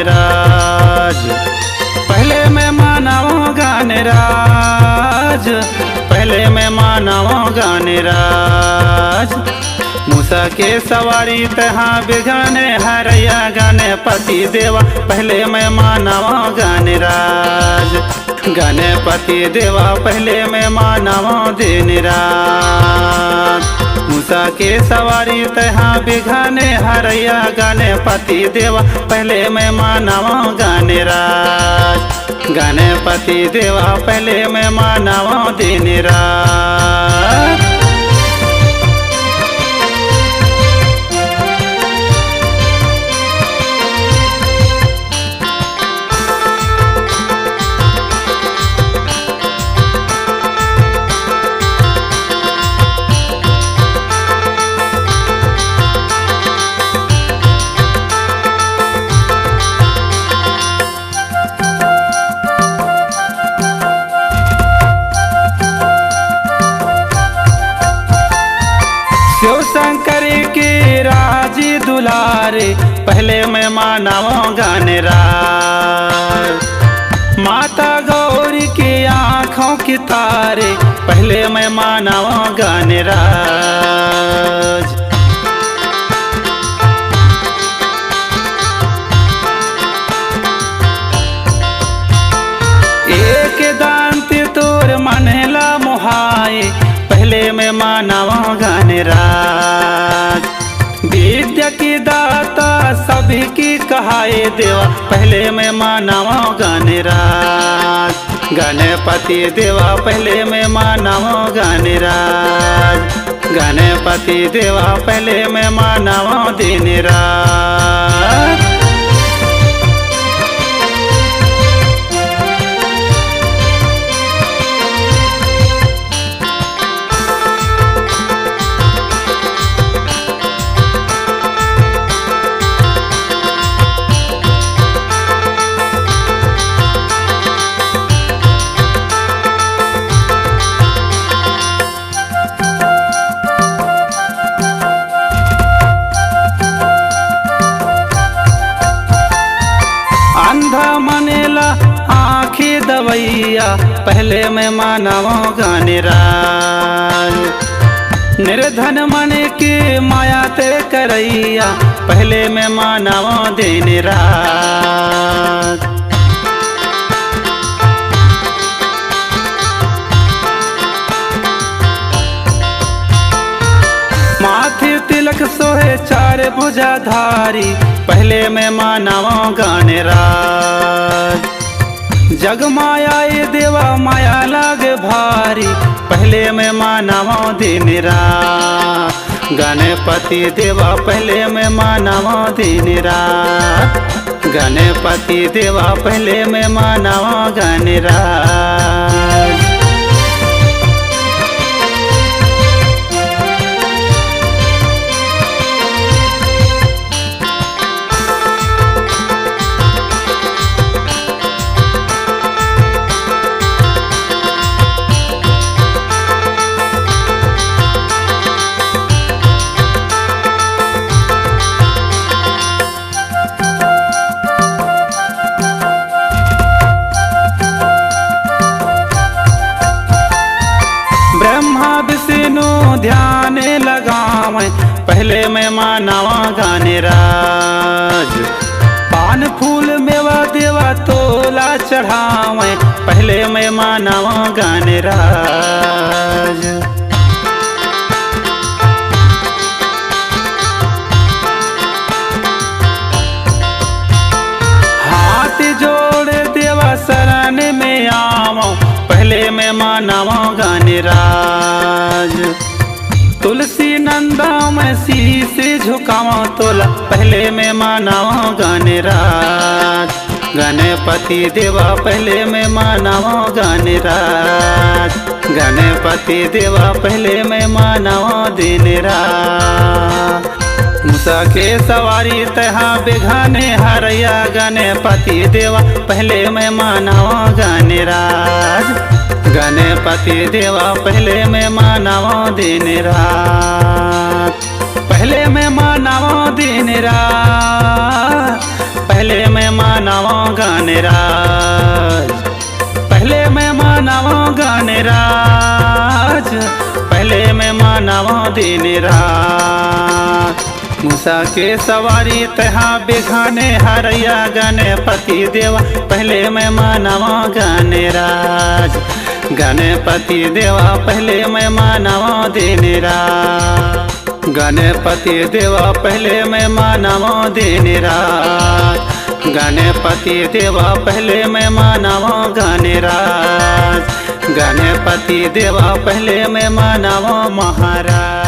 राज। पहले मैं मानव गाने राज, पहले मैं मानव गाने राज। मूसा के सवारी तहाँ बिगाने हरैया गाने पति देवा, पहले मैं मानव गाने राज। गणपति देवा पहले मैं मानव दिन रात। मूसा के सवारी तहाँ बिघाने हरैया गाने पति देवा, पहले मैं मानव गाने राज। गणपति देवा पहले मैं मानव दिन रात। शिव शंकर के राजी दुलारे, पहले मैं मानव गाने राज। माता गौरी के आँखों के तारे, पहले मैं मानव गाने राज। एक दांत तोर मनला मोहाए, पहले मैं मानव गाने राज। विद्या की दाता सभी की कहाए देवा, पहले मैं मानव गाने राज। गणपति देवा पहले मैं मानव गाने राज। गणपति देवा पहले मैं मानव दिन राज। अंधा मनेला आँखें दवैया, पहले मैं मानव गाने राज। निर्धन मने के माया ते करैया, पहले मैं मानव दिन राज। माथे तिलक सोहे चार भुजाधारी, पहले मैं मानव गाने राज। जग माया ये देवा माया लागे भारी, पहले मैं मानव दिन रात। गणपति देवा पहले मैं मानव दिन रात। गणपति देवा पहले मैं मानव गाने राज। ब्रह्मा विष्णु ध्यान लगावे, पहले मैं मानव गाने राज। पान फूल मेवा देवा तोला चढ़ावे, पहले मैं मानव गाने राज। हाथ जोड़ देवा शरण में आवो, पहले मैं मानव गाने राज। तुलसी नंदा में शीश झुकावा तोला, पहले मैं मानव गाने राज। गणपति देवा पहले मैं मानव गाने राज। गणपति देवा पहले मैं मानव दिन रात। मूसा के सवारी तहाँ बिघाने हरैया गणपति देवा, पहले मैं मानव गाने राज। गणपति देवा पहले मैं मानव दिन रात। पहले मैं मानव दिन रात। पहले मैं गणराज। पहले मैं मानवा गणराज, पहले मैं मानवा दिन रात। मूसा के सवारी तहा बेघाने हरैया गणपति देवा, पहले मैं मानवा गणराज। गणपति देवा पहले मैं मानवा दिन रात। गणपति देवा पहले मैं मानवा दिन रात। गणपति देवा पहले मैं मानवा गणराज। गणपति देवा पहले मैं मानवा महाराज।